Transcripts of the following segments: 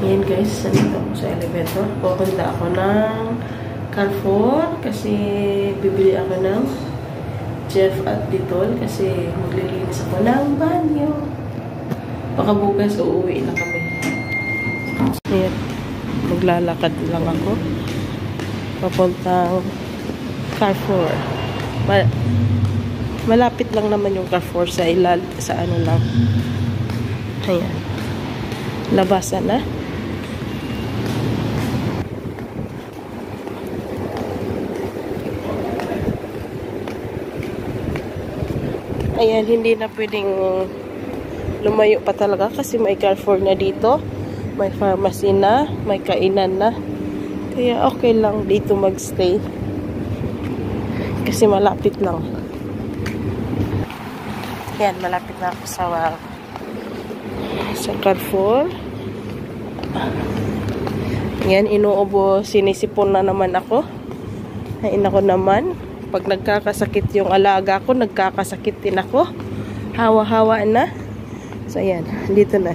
Ayan guys, nandito ako sa elevator. Pupunta ako ng Carrefour kasi bibili ako ng Jeff at Dettol kasi maglilinis ako ng banyo. Baka bukas uuwi na kami. Ayan, maglalakad lang ako. Papuntang Carrefour. Malapit lang naman yung Carrefour sa ano lang. Ayan. Labasan na. Ayan, hindi na pwedeng lumayo pa talaga kasi may Carrefour na dito. May pharmacy na, may kainan na. Kaya okay lang dito magstay. Kasi malapit lang. Ayan, malapit na ako sa Carrefour. Ayan, inuubo, sinisipon na naman ako. Ay, nako naman. Pag nagkakasakit yung alaga ko, nagkakasakit din ako. Hawa-hawa na. So, ayan. Dito na.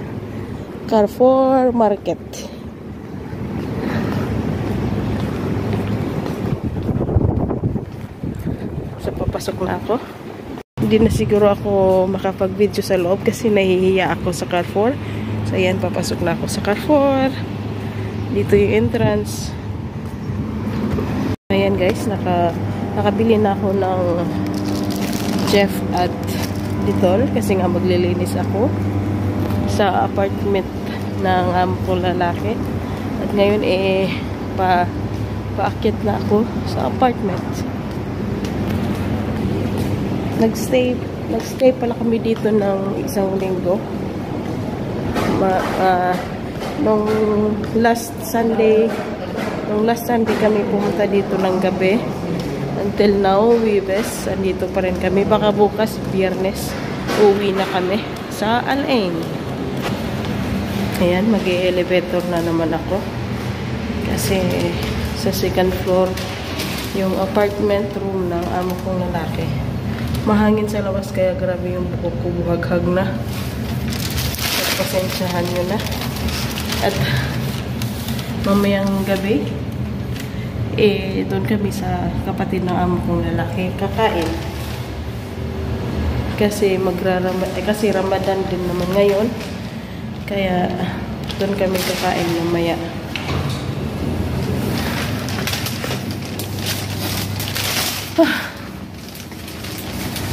Carrefour Market. So, papasok na ako. Hindi na siguro ako makapag-video sa loob kasi nahihiya ako sa Carrefour. So, ayan. Papasok na ako sa Carrefour. Dito yung entrance. Ayan, guys. Nakabili na ako ng Jeff at Dettol kasi nga maglilinis ako sa apartment ng amo kong lalaki. At ngayon paakyat na ako sa apartment. Nagstay pala kami dito ng isang linggo. Nung last Sunday kami pumunta dito ng gabi. Until now, Webes, andito pa rin kami. Baka bukas, Biyernes, uwi na kami sa Al-Ain. Ayan, mag-elevator na naman ako. Kasi sa second floor, yung apartment room ng amo kong lalaki. Mahangin sa labas, kaya grabe yung buhok ko, buhaghag na. At pasensyahan nyo na. At mamayang gabi, doon kami sa kapatid ng amo kong lalaki kakain. Kasi kasi Ramadan din naman ngayon. Kaya doon kami kakain mamaya.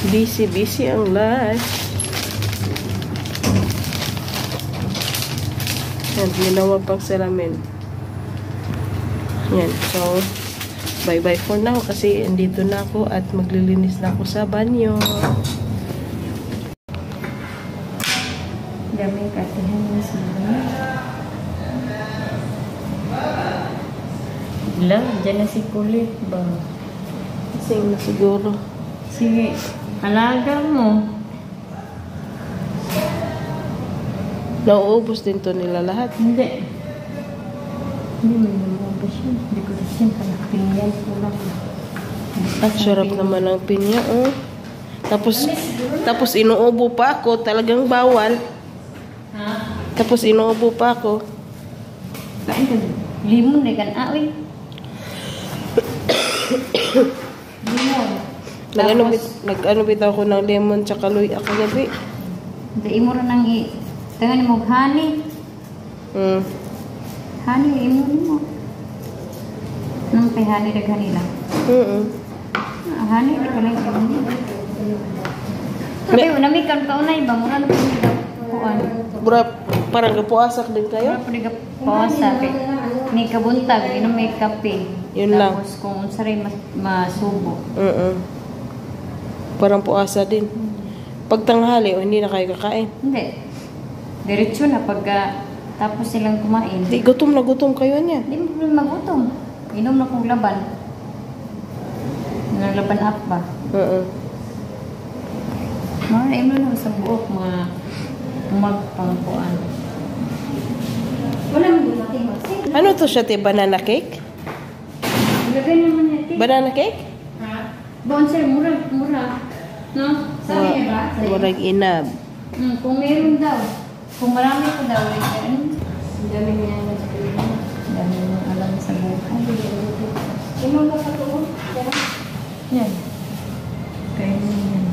Busy ang life. Yan, ginawa pang salamin. Yan, so bye-bye for now kasi andito na ako at maglilinis na ako sa banyo. Daming katihan na sa banyo. Lang, dyan na si Kulit ba? Sing na siguro. Sige, alaga mo. Nauubos din to nila lahat. Hindi mo naubos yun. Hindi ko rin panakpinyan ko lang. Sarap naman ang pinya, oh. Tapos inuubo pa ako. Talagang bawal. Ha? Tapos inuubo pa ako. Kain ka. Limon na kan aoy. Limon. Nag-ano bitaw ko ng lemon tsaka luya kagabi. Dahil mo rin ang tangan mo honey. Honey, imo mo. Nang kay honey daghani lang. Honey daghani lang. Kasi unamikan ka unay ba mura na kuan. Parang gapuasak din kayo? Parang gapuasak. May kabuntag, inom may kape. Yun lang. Tapos kung unsay masubo. Parang puasa din. Pag tanghali o hindi na kayo kakain? Hindi. Diretso na pag tapos silang kumain. Di, gutom na gutom kayo niya. Hindi mo magutom. Inom na kong laban. Laban up ba? Mga imo na sa buok, mga magpangkuan. Wala mo dumating masin. Ano to siya, te? Banana cake? Lagay naman natin. Banana cake? Ha? Bonsai, mura. No? Sabi niya ba? Murag inab. Kung meron daw. Kung marami ko daw. Dami niya naman sa Pilipinas. Dami mong alam sa buhay. Ano na pa ito? Yan. Kaya mo yan.